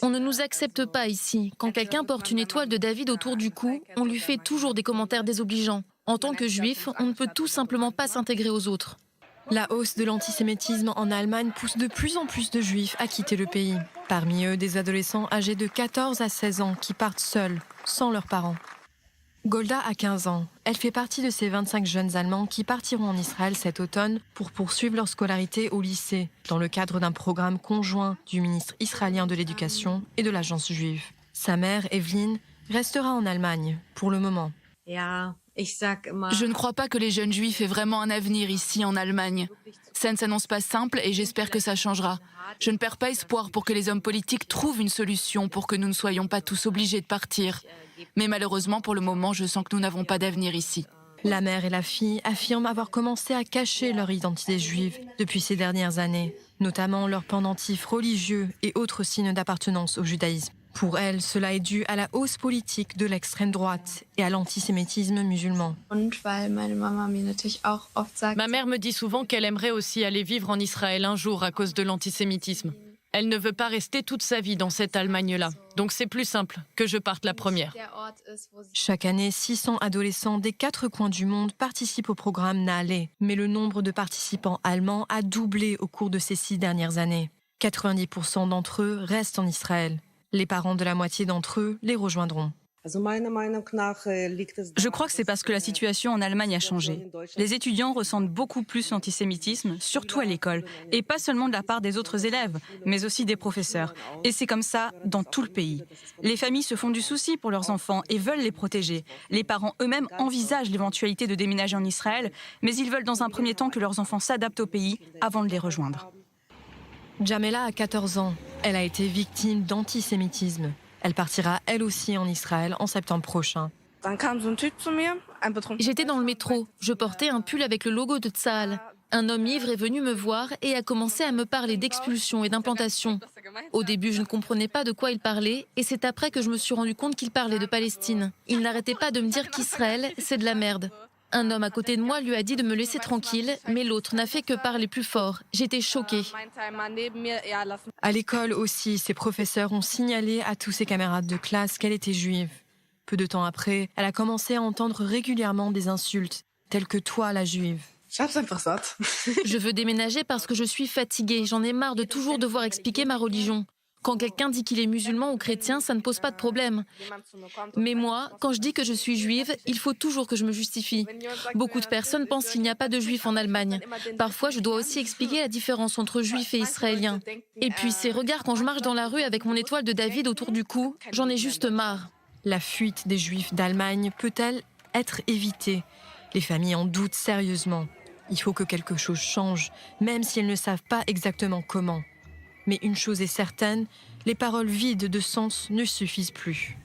On ne nous accepte pas ici. Quand quelqu'un porte une étoile de David autour du cou, on lui fait toujours des commentaires désobligeants. En tant que juif, on ne peut tout simplement pas s'intégrer aux autres. La hausse de l'antisémitisme en Allemagne pousse de plus en plus de juifs à quitter le pays. Parmi eux, des adolescents âgés de 14 à 16 ans qui partent seuls, sans leurs parents. Golda a 15 ans. Elle fait partie de ces 25 jeunes Allemands qui partiront en Israël cet automne pour poursuivre leur scolarité au lycée, dans le cadre d'un programme conjoint du ministre israélien de l'Éducation et de l'agence juive. Sa mère, Evelyne, restera en Allemagne, pour le moment. Je ne crois pas que les jeunes juifs aient vraiment un avenir ici en Allemagne. Ça ne s'annonce pas simple et j'espère que ça changera. Je ne perds pas espoir pour que les hommes politiques trouvent une solution pour que nous ne soyons pas tous obligés de partir. Mais malheureusement, pour le moment, je sens que nous n'avons pas d'avenir ici. La mère et la fille affirment avoir commencé à cacher leur identité juive depuis ces dernières années, notamment leurs pendentifs religieux et autres signes d'appartenance au judaïsme. Pour elle, cela est dû à la hausse politique de l'extrême droite et à l'antisémitisme musulman. Ma mère me dit souvent qu'elle aimerait aussi aller vivre en Israël un jour à cause de l'antisémitisme. Elle ne veut pas rester toute sa vie dans cette Allemagne-là. Donc c'est plus simple que je parte la première. Chaque année, 600 adolescents des 4 coins du monde participent au programme Naale. Mais le nombre de participants allemands a doublé au cours de ces 6 dernières années. 90% d'entre eux restent en Israël. Les parents de la moitié d'entre eux les rejoindront. Je crois que c'est parce que la situation en Allemagne a changé. Les étudiants ressentent beaucoup plus l'antisémitisme, surtout à l'école, et pas seulement de la part des autres élèves, mais aussi des professeurs. Et c'est comme ça dans tout le pays. Les familles se font du souci pour leurs enfants et veulent les protéger. Les parents eux-mêmes envisagent l'éventualité de déménager en Israël, mais ils veulent dans un premier temps que leurs enfants s'adaptent au pays avant de les rejoindre. Jamela a 14 ans. Elle a été victime d'antisémitisme. Elle partira elle aussi en Israël en septembre prochain. J'étais dans le métro. Je portais un pull avec le logo de Tsahal. Un homme ivre est venu me voir et a commencé à me parler d'expulsion et d'implantation. Au début, je ne comprenais pas de quoi il parlait et c'est après que je me suis rendu compte qu'il parlait de Palestine. Il n'arrêtait pas de me dire qu'Israël, c'est de la merde. Un homme à côté de moi lui a dit de me laisser tranquille, mais l'autre n'a fait que parler plus fort. J'étais choquée. À l'école aussi, ses professeurs ont signalé à tous ses camarades de classe qu'elle était juive. Peu de temps après, elle a commencé à entendre régulièrement des insultes, telles que « toi, la juive ». Je veux déménager parce que je suis fatiguée. J'en ai marre de toujours devoir expliquer ma religion. Quand quelqu'un dit qu'il est musulman ou chrétien, ça ne pose pas de problème. Mais moi, quand je dis que je suis juive, il faut toujours que je me justifie. Beaucoup de personnes pensent qu'il n'y a pas de juifs en Allemagne. Parfois, je dois aussi expliquer la différence entre juifs et israéliens. Et puis ces regards quand je marche dans la rue avec mon étoile de David autour du cou, j'en ai juste marre. La fuite des juifs d'Allemagne peut-elle être évitée? Les familles en doutent sérieusement. Il faut que quelque chose change, même si elles ne savent pas exactement comment. Mais une chose est certaine, les paroles vides de sens ne suffisent plus.